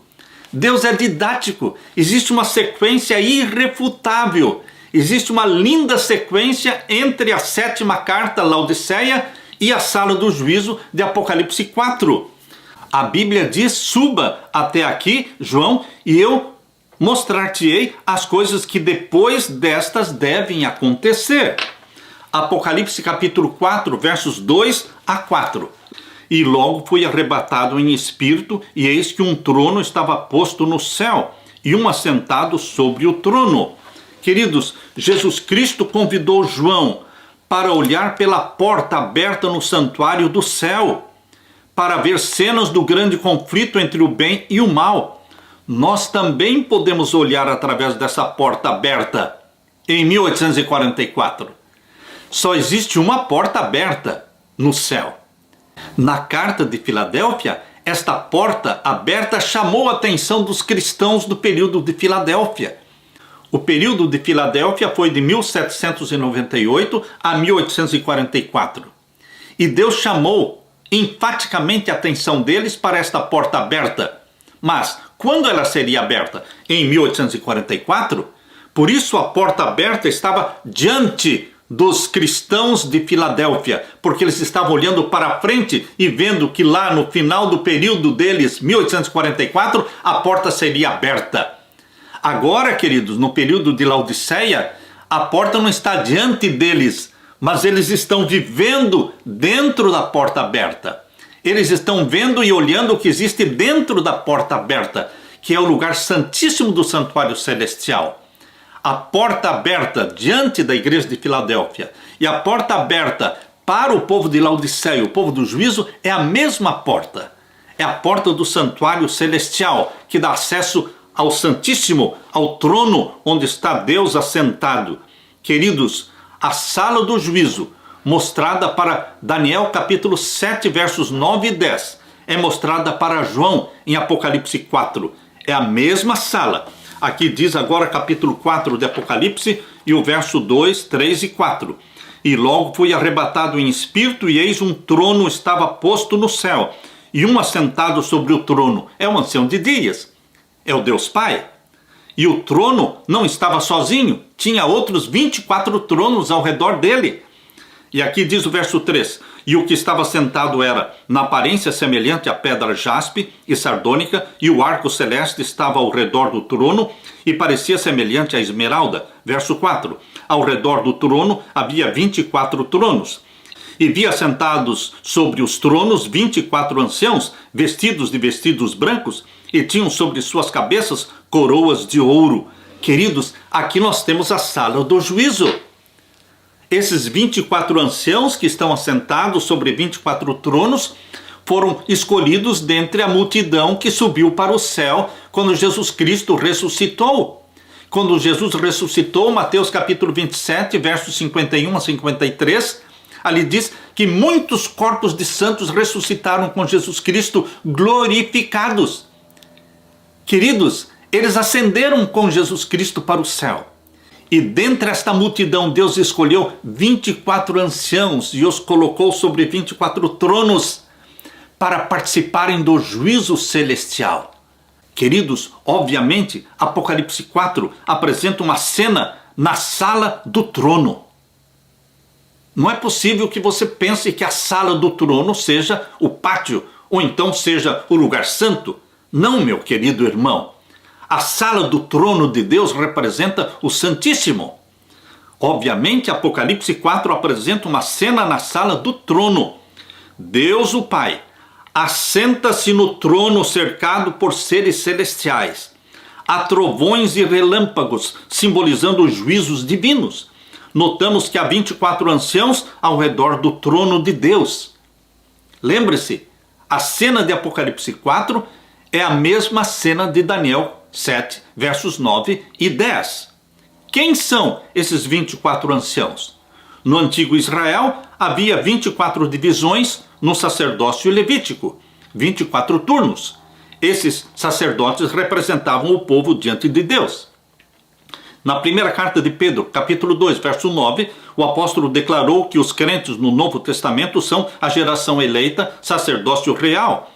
Deus é didático, existe uma sequência irrefutável, existe uma linda sequência entre a 7ª carta, Laodiceia, e a sala do juízo de Apocalipse 4. A Bíblia diz: suba até aqui, João, e eu mostrar-te-ei as coisas que depois destas devem acontecer. Apocalipse capítulo 4, versos 2 a 4. E logo fui arrebatado em espírito, e eis que um trono estava posto no céu, e um assentado sobre o trono. Queridos, Jesus Cristo convidou João para olhar pela porta aberta no santuário do céu, para ver cenas do grande conflito entre o bem e o mal. Nós também podemos olhar através dessa porta aberta. Em 1844, só existe uma porta aberta no céu. Na carta de Filadélfia, esta porta aberta chamou a atenção dos cristãos do período de Filadélfia. O período de Filadélfia foi de 1798 a 1844. E Deus chamou enfaticamente a atenção deles para esta porta aberta. Mas quando ela seria aberta? Em 1844. Por isso a porta aberta estava diante dos cristãos de Filadélfia, porque eles estavam olhando para frente e vendo que lá no final do período deles, 1844, a porta seria aberta. Agora, queridos, no período de Laodiceia, a porta não está diante deles, mas eles estão vivendo dentro da porta aberta. Eles estão vendo e olhando o que existe dentro da porta aberta, que é o lugar santíssimo do santuário celestial. A porta aberta diante da igreja de Filadélfia e a porta aberta para o povo de Laodiceia, o povo do juízo, é a mesma porta. É a porta do santuário celestial, que dá acesso ao Santíssimo, ao trono onde está Deus assentado. Queridos, a sala do juízo, mostrada para Daniel capítulo 7, versos 9 e 10, é mostrada para João em Apocalipse 4. É a mesma sala. Aqui diz agora capítulo 4 de Apocalipse e o verso 2, 3 e 4. E logo fui arrebatado em espírito, e eis um trono estava posto no céu, e um assentado sobre o trono. É o ancião de dias, é o Deus Pai. E o trono não estava sozinho, tinha outros 24 tronos ao redor dele. E aqui diz o verso 3, e o que estava sentado era, na aparência semelhante à pedra jaspe e sardônica, e o arco celeste estava ao redor do trono, e parecia semelhante à esmeralda. Verso 4, ao redor do trono havia 24 tronos. E vi assentados sobre os tronos 24 anciãos, vestidos de vestidos brancos, e tinham sobre suas cabeças coroas de ouro. Queridos, aqui nós temos a sala do juízo. Esses 24 anciãos que estão assentados sobre 24 tronos foram escolhidos dentre a multidão que subiu para o céu quando Jesus Cristo ressuscitou. Quando Jesus ressuscitou, Mateus capítulo 27, versos 51 a 53, ali diz que muitos corpos de santos ressuscitaram com Jesus Cristo glorificados. Queridos, eles ascenderam com Jesus Cristo para o céu. E dentre esta multidão, Deus escolheu 24 anciãos e os colocou sobre 24 tronos para participarem do juízo celestial. Queridos, obviamente, Apocalipse 4 apresenta uma cena na sala do trono. Não é possível que você pense que a sala do trono seja o pátio, ou então seja o lugar santo. Não, meu querido irmão. A sala do trono de Deus representa o Santíssimo. Obviamente, Apocalipse 4 apresenta uma cena na sala do trono. Deus, o Pai, assenta-se no trono cercado por seres celestiais. Há trovões e relâmpagos, simbolizando os juízos divinos. Notamos que há 24 anciãos ao redor do trono de Deus. Lembre-se, a cena de Apocalipse 4 é a mesma cena de Daniel 7, versos 9 e 10. Quem são esses 24 anciãos? No antigo Israel havia 24 divisões no sacerdócio levítico, 24 turnos. Esses sacerdotes representavam o povo diante de Deus. Na primeira carta de Pedro, capítulo 2, verso 9, o apóstolo declarou que os crentes no Novo Testamento são a geração eleita, sacerdócio real.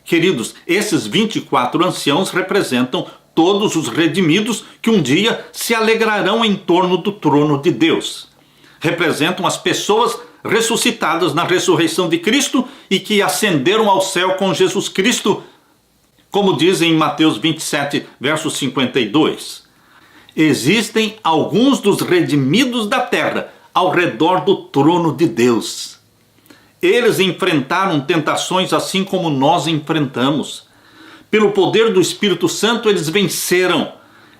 Queridos, esses 24 anciãos representam todos os redimidos que um dia se alegrarão em torno do trono de Deus. Representam as pessoas ressuscitadas na ressurreição de Cristo e que ascenderam ao céu com Jesus Cristo, como diz em Mateus 27, verso 52. Existem alguns dos redimidos da terra ao redor do trono de Deus. Eles enfrentaram tentações assim como nós enfrentamos. Pelo poder do Espírito Santo eles venceram.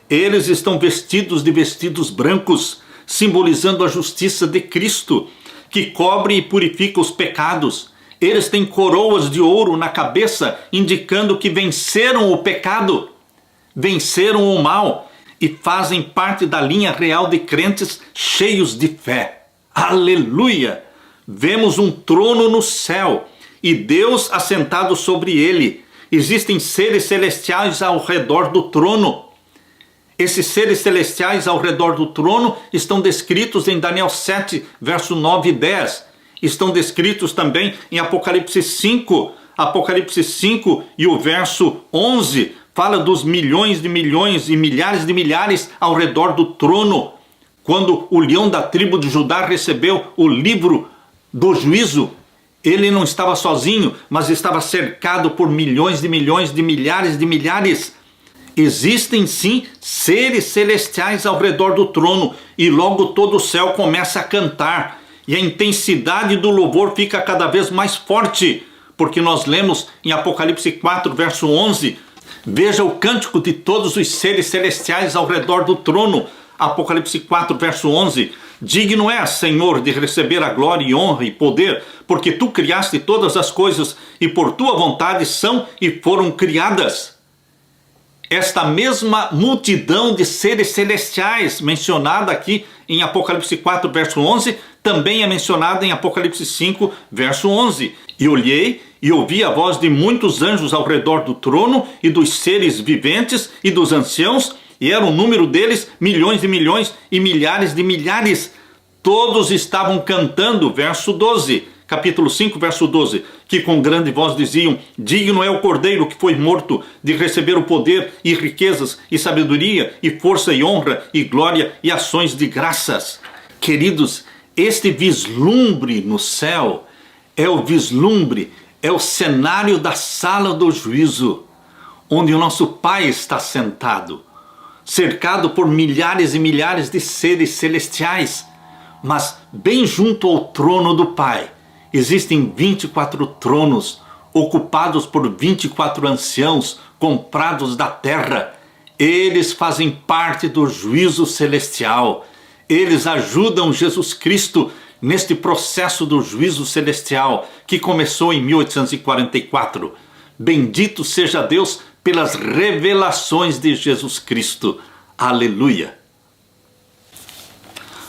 Eles estão vestidos de vestidos brancos, simbolizando a justiça de Cristo, que cobre e purifica os pecados. Eles têm coroas de ouro na cabeça, indicando que venceram o pecado, venceram o mal e fazem parte da linha real de crentes cheios de fé. Aleluia! Vemos um trono no céu e Deus assentado sobre ele. Existem seres celestiais ao redor do trono. Esses seres celestiais ao redor do trono estão descritos em Daniel 7, verso 9 e 10. Estão descritos também em Apocalipse 5. Apocalipse 5 e o verso 11 fala dos milhões de milhões e milhares de milhares ao redor do trono. Quando o leão da tribo de Judá recebeu o livro do juízo, ele não estava sozinho, mas estava cercado por milhões de milhões de milhares de milhares. Existem sim seres celestiais ao redor do trono e logo todo o céu começa a cantar e a intensidade do louvor fica cada vez mais forte, porque nós lemos em Apocalipse 4, verso 11, veja o cântico de todos os seres celestiais ao redor do trono. Apocalipse 4, verso 11, digno és, Senhor, de receber a glória e honra e poder, porque tu criaste todas as coisas e por tua vontade são e foram criadas. Esta mesma multidão de seres celestiais mencionada aqui em Apocalipse 4, verso 11, também é mencionada em Apocalipse 5, verso 11. E olhei e ouvi a voz de muitos anjos ao redor do trono e dos seres viventes e dos anciãos, e era o número deles milhões de milhões e milhares de milhares. Todos estavam cantando, verso 12, capítulo 5, verso 12, que com grande voz diziam, digno é o Cordeiro que foi morto de receber o poder e riquezas e sabedoria e força e honra e glória e ações de graças. Queridos, este vislumbre no céu é o vislumbre, é o cenário da sala do juízo, onde o nosso Pai está sentado, cercado por milhares e milhares de seres celestiais, mas bem junto ao trono do Pai existem 24 tronos ocupados por 24 anciãos comprados da terra. Eles fazem parte do juízo celestial. Eles ajudam Jesus Cristo neste processo do juízo celestial que começou em 1844. Bendito seja Deus pelas revelações de Jesus Cristo. Aleluia!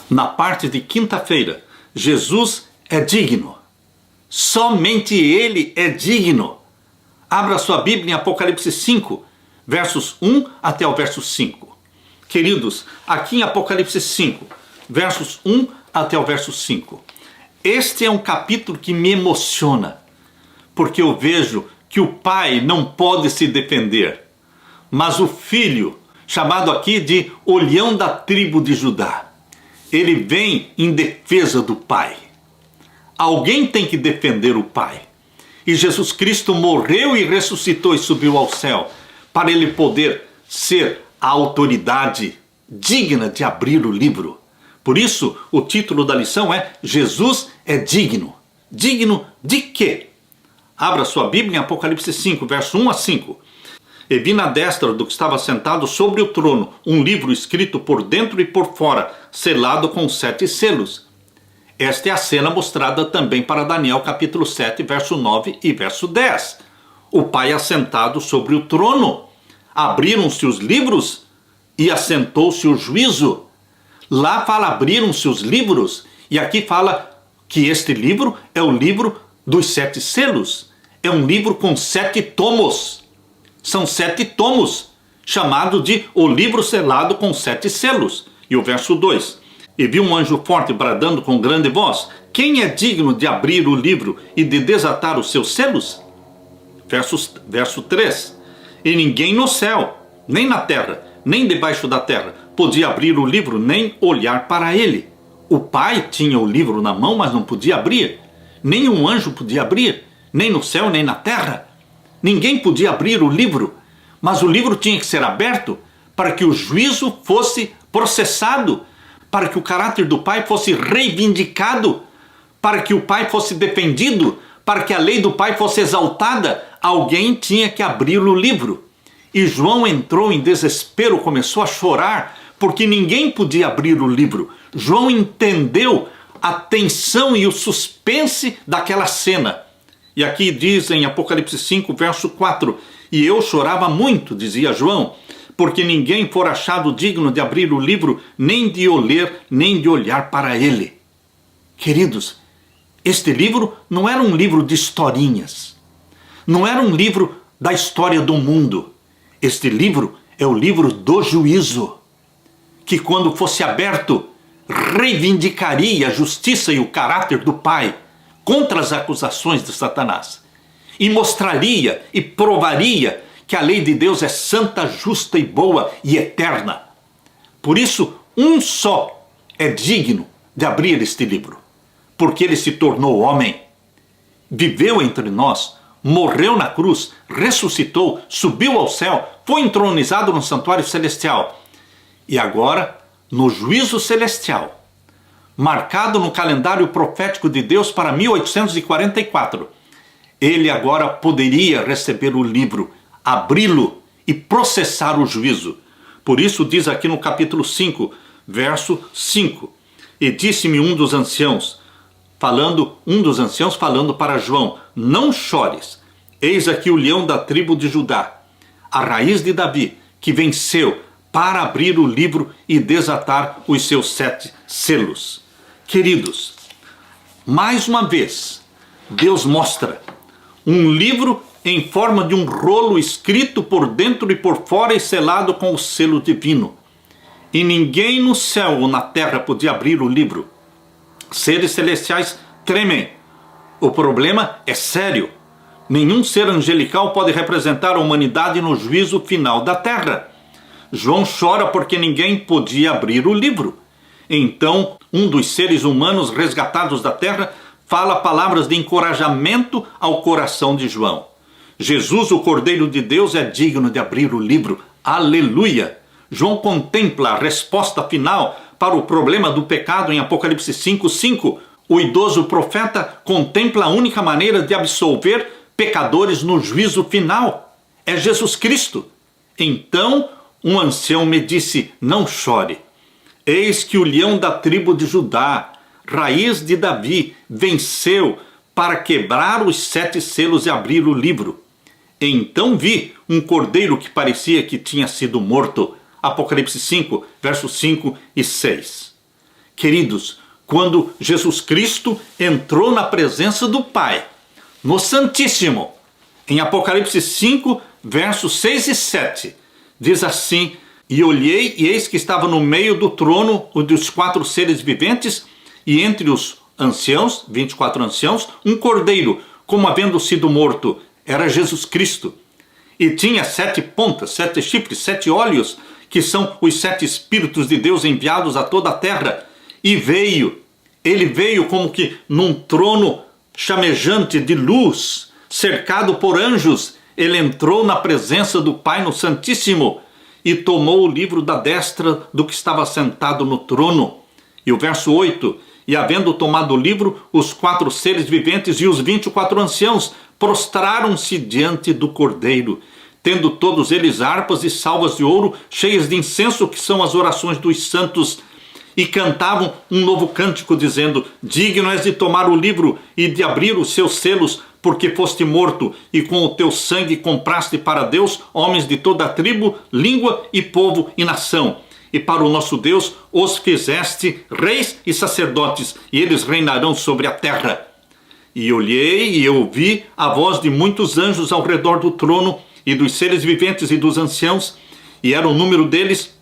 Na parte de quinta-feira, Jesus é digno. Somente Ele é digno. Abra sua Bíblia em Apocalipse 5, versos 1 até o verso 5. Queridos, aqui em Apocalipse 5, versos 1 até o verso 5. Este é um capítulo que me emociona, porque eu vejo que o pai não pode se defender, mas o filho, chamado aqui de o leão da tribo de Judá, ele vem em defesa do pai. Alguém tem que defender o pai. E Jesus Cristo morreu e ressuscitou e subiu ao céu para ele poder ser a autoridade digna de abrir o livro. Por isso, o título da lição é Jesus é digno. Digno de quê? Abra sua Bíblia em Apocalipse 5, verso 1 a 5. E vi na destra do que estava sentado sobre o trono um livro escrito por dentro e por fora, selado com 7 selos. Esta é a cena mostrada também para Daniel capítulo 7, verso 9 e verso 10. o Pai assentado sobre o trono. Abriram-se os livros e assentou-se o juízo. Lá fala abriram-se os livros, e aqui fala que este livro é o livro dos 7 selos. É um livro com 7 tomos. São 7 tomos, chamado de o livro selado com 7 selos. E o verso 2. E vi um anjo forte bradando com grande voz: quem é digno de abrir o livro e de desatar os seus selos? Verso 3. E ninguém no céu, nem na terra, nem debaixo da terra, podia abrir o livro, nem olhar para ele. O Pai tinha o livro na mão, mas não podia abrir. Nenhum anjo podia abrir, nem no céu, nem na terra. Ninguém podia abrir o livro, mas o livro tinha que ser aberto para que o juízo fosse processado, para que o caráter do Pai fosse reivindicado, para que o Pai fosse defendido, para que a lei do Pai fosse exaltada. Alguém tinha que abrir o livro. E João entrou em desespero, começou a chorar, porque ninguém podia abrir o livro. João entendeu a tensão e o suspense daquela cena. E aqui diz em Apocalipse 5, verso 4, e eu chorava muito, dizia João, porque ninguém for achado digno de abrir o livro, nem de o ler, nem de olhar para ele. Queridos, este livro não era um livro de historinhas, não era um livro da história do mundo. Este livro é o livro do juízo, que quando fosse aberto, reivindicaria a justiça e o caráter do Pai contra as acusações de Satanás. E mostraria e provaria que a lei de Deus é santa, justa e boa e eterna. Por isso, um só é digno de abrir este livro, porque ele se tornou homem, viveu entre nós, morreu na cruz, ressuscitou, subiu ao céu, foi entronizado no santuário celestial. E agora, no juízo celestial, marcado no calendário profético de Deus para 1844, ele agora poderia receber o livro, abri-lo e processar o juízo. Por isso diz aqui no capítulo 5, verso 5, e disse-me um dos anciãos falando para João: não chores, eis aqui o leão da tribo de Judá, a raiz de Davi, que venceu para abrir o livro e desatar os seus 7 selos. Queridos, mais uma vez, Deus mostra um livro em forma de um rolo escrito por dentro e por fora e selado com o selo divino. E ninguém no céu ou na terra podia abrir o livro. Seres celestiais tremem. O problema é sério. Nenhum ser angelical pode representar a humanidade no juízo final da terra. João chora porque ninguém podia abrir o livro. Então, um dos seres humanos resgatados da terra fala palavras de encorajamento ao coração de João. Jesus, o Cordeiro de Deus, é digno de abrir o livro. Aleluia! João contempla a resposta final para o problema do pecado em Apocalipse 5:5. O idoso profeta contempla a única maneira de absolver pecadores no juízo final. É Jesus Cristo. Então, um ancião me disse: não chore. Eis que o leão da tribo de Judá, raiz de Davi, venceu para quebrar os 7 selos e abrir o livro. Então vi um cordeiro que parecia que tinha sido morto. Apocalipse 5, versos 5 e 6. Queridos, quando Jesus Cristo entrou na presença do Pai, no Santíssimo, em Apocalipse 5, versos 6 e 7, diz assim: e olhei, e eis que estava no meio do trono o dos 4 seres viventes, e entre os anciãos, 24 anciãos, um cordeiro, como havendo sido morto. Era Jesus Cristo. E tinha 7 pontas, 7 chifres, 7 olhos, que são os 7 Espíritos de Deus enviados a toda a terra. E ele veio como que num trono chamejante de luz, cercado por anjos. Ele entrou na presença do Pai no Santíssimo e tomou o livro da destra do que estava sentado no trono. E o verso 8, e havendo tomado o livro, os 4 seres viventes e os 24 anciãos prostraram-se diante do Cordeiro, tendo todos eles harpas e salvas de ouro, cheias de incenso, que são as orações dos santos. e cantavam um novo cântico, dizendo: digno és de tomar o livro e de abrir os seus selos, porque foste morto, e com o teu sangue compraste para Deus homens de toda a tribo, língua e povo e nação. E para o nosso Deus os fizeste reis e sacerdotes, e eles reinarão sobre a terra. E olhei e ouvi a voz de muitos anjos ao redor do trono, e dos seres viventes e dos anciãos, e era o número deles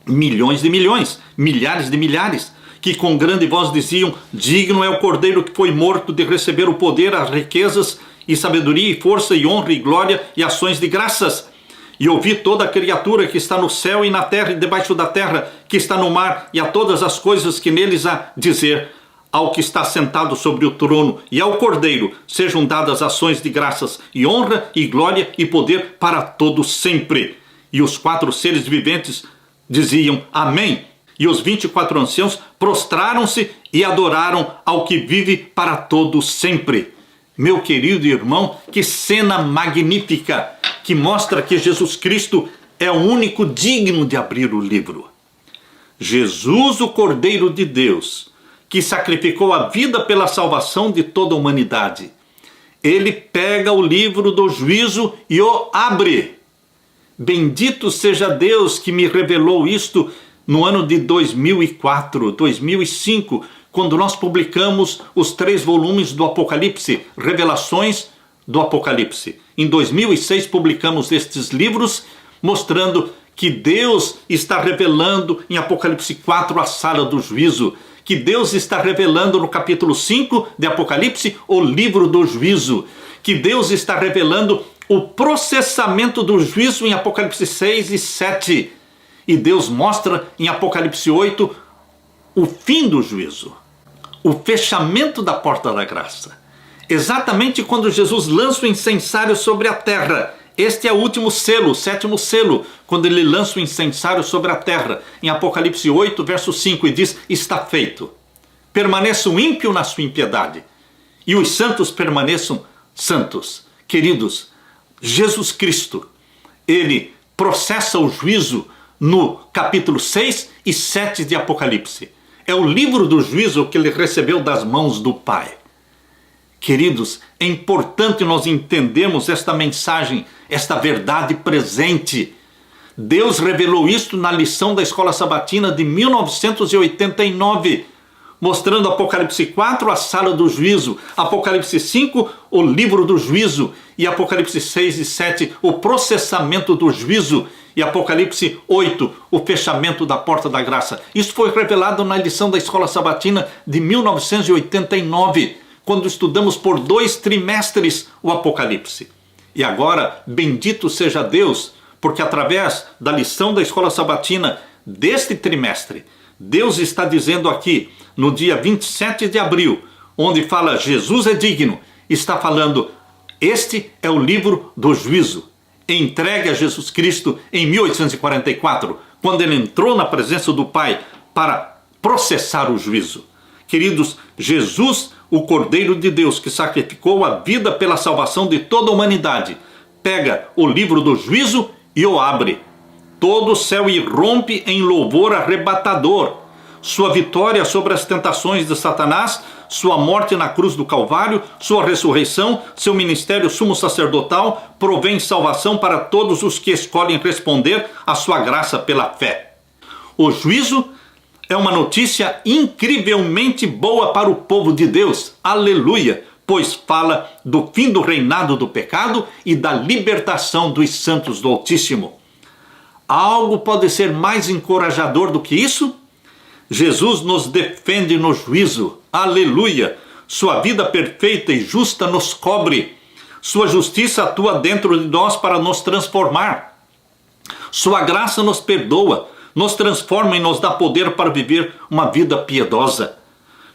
milhões de milhões, milhares de milhares, que com grande voz diziam: digno é o Cordeiro que foi morto de receber o poder, as riquezas, e sabedoria, e força, e honra, e glória, e ações de graças. E ouvi toda a criatura que está no céu e na terra e debaixo da terra, que está no mar, e a todas as coisas que neles há, dizer: ao que está sentado sobre o trono e ao Cordeiro sejam dadas ações de graças, e honra, e glória, e poder para todos sempre. E os 4 seres viventes diziam: amém. E os 24 anciãos prostraram-se e adoraram ao que vive para todos sempre. Meu querido irmão, que cena magnífica, que mostra que Jesus Cristo é o único digno de abrir o livro. Jesus, o Cordeiro de Deus, que sacrificou a vida pela salvação de toda a humanidade. Ele pega o livro do juízo e o abre. Bendito seja Deus que me revelou isto no ano de 2004, 2005, quando nós publicamos os 3 volumes do Apocalipse, Revelações do Apocalipse. Em 2006 publicamos estes livros, mostrando que Deus está revelando em Apocalipse 4 a sala do juízo, que Deus está revelando no capítulo 5 de Apocalipse o livro do juízo, que Deus está revelando o processamento do juízo em Apocalipse 6 e 7. E Deus mostra em Apocalipse 8 o fim do juízo, o fechamento da porta da graça. Exatamente quando Jesus lança o incensário sobre a terra. Este é o último selo, o 7º selo, quando ele lança o incensário sobre a terra, em Apocalipse 8, verso 5, e diz: está feito. Permaneça o ímpio na sua impiedade, e os santos permaneçam santos. Queridos, Jesus Cristo, ele processa o juízo no capítulo 6 e 7 de Apocalipse. É o livro do juízo que ele recebeu das mãos do Pai. Queridos, é importante nós entendermos esta mensagem, esta verdade presente. Deus revelou isto na lição da Escola Sabatina de 1989, mostrando Apocalipse 4, a sala do juízo, Apocalipse 5, o livro do juízo, e Apocalipse 6 e 7, o processamento do juízo, e Apocalipse 8, o fechamento da porta da graça. Isso foi revelado na lição da Escola Sabatina de 1989, quando estudamos por 2 trimestres o Apocalipse. E agora, bendito seja Deus, porque através da lição da Escola Sabatina deste trimestre, Deus está dizendo aqui, no dia 27 de abril, onde fala Jesus é digno, está falando: este é o livro do juízo, entregue a Jesus Cristo em 1844, quando ele entrou na presença do Pai para processar o juízo. Queridos, Jesus, o Cordeiro de Deus que sacrificou a vida pela salvação de toda a humanidade, pega o livro do juízo e o abre. Todo o céu irrompe em louvor arrebatador. Sua vitória sobre as tentações de Satanás, sua morte na cruz do Calvário, sua ressurreição, seu ministério sumo sacerdotal, provém salvação para todos os que escolhem responder à sua graça pela fé. O juízo é uma notícia incrivelmente boa para o povo de Deus, aleluia, pois fala do fim do reinado do pecado e da libertação dos santos do Altíssimo. Algo pode ser mais encorajador do que isso? Jesus nos defende no juízo, aleluia, sua vida perfeita e justa nos cobre, sua justiça atua dentro de nós para nos transformar, sua graça nos perdoa, nos transforma e nos dá poder para viver uma vida piedosa.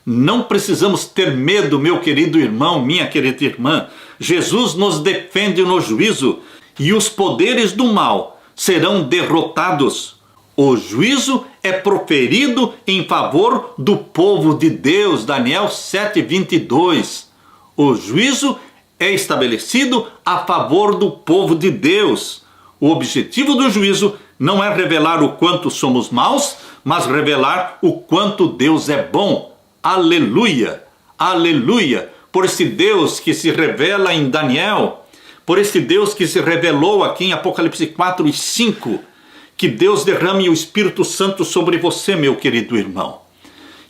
Não precisamos ter medo, meu querido irmão, minha querida irmã. Jesus nos defende no juízo e os poderes do mal serão derrotados. O juízo é proferido em favor do povo de Deus, Daniel 7:22. O juízo é estabelecido a favor do povo de Deus. O objetivo do juízo não é revelar o quanto somos maus, mas revelar o quanto Deus é bom. Aleluia, aleluia, por esse Deus que se revela em Daniel, por esse Deus que se revelou aqui em Apocalipse 4 e 5, que Deus derrame o Espírito Santo sobre você, meu querido irmão.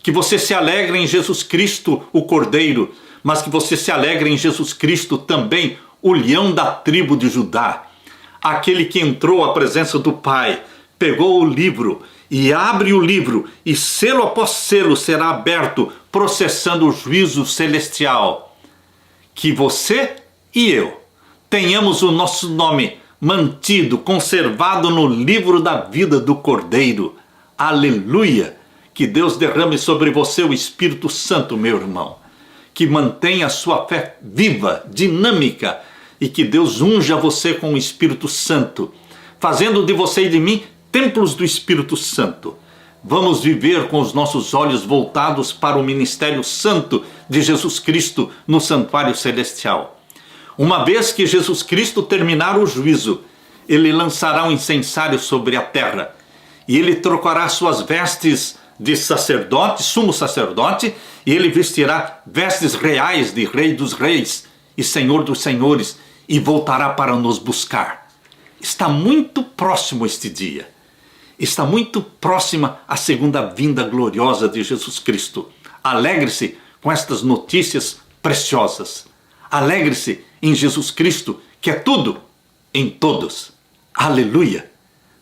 Que você se alegre em Jesus Cristo, o Cordeiro, mas que você se alegre em Jesus Cristo também, o leão da tribo de Judá. Aquele que entrou à presença do Pai, pegou o livro e abre o livro, e selo após selo será aberto, processando o juízo celestial. Que você e eu tenhamos o nosso nome mantido, conservado no livro da vida do Cordeiro. Aleluia! Que Deus derrame sobre você o Espírito Santo, meu irmão. Que mantenha a sua fé viva, dinâmica, e que Deus unja você com o Espírito Santo, fazendo de você e de mim templos do Espírito Santo. Vamos viver com os nossos olhos voltados para o ministério santo de Jesus Cristo no santuário celestial. Uma vez que Jesus Cristo terminar o juízo, ele lançará um incensário sobre a terra, e ele trocará suas vestes de sacerdote, sumo sacerdote, e ele vestirá vestes reais de Rei dos Reis e Senhor dos Senhores, e voltará para nos buscar. Está muito próximo este dia. Está muito próxima a segunda vinda gloriosa de Jesus Cristo. Alegre-se com estas notícias preciosas. Alegre-se em Jesus Cristo, que é tudo em todos. Aleluia!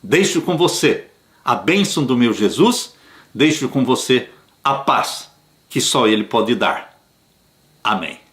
Deixo com você a bênção do meu Jesus, deixo com você a paz que só Ele pode dar. Amém.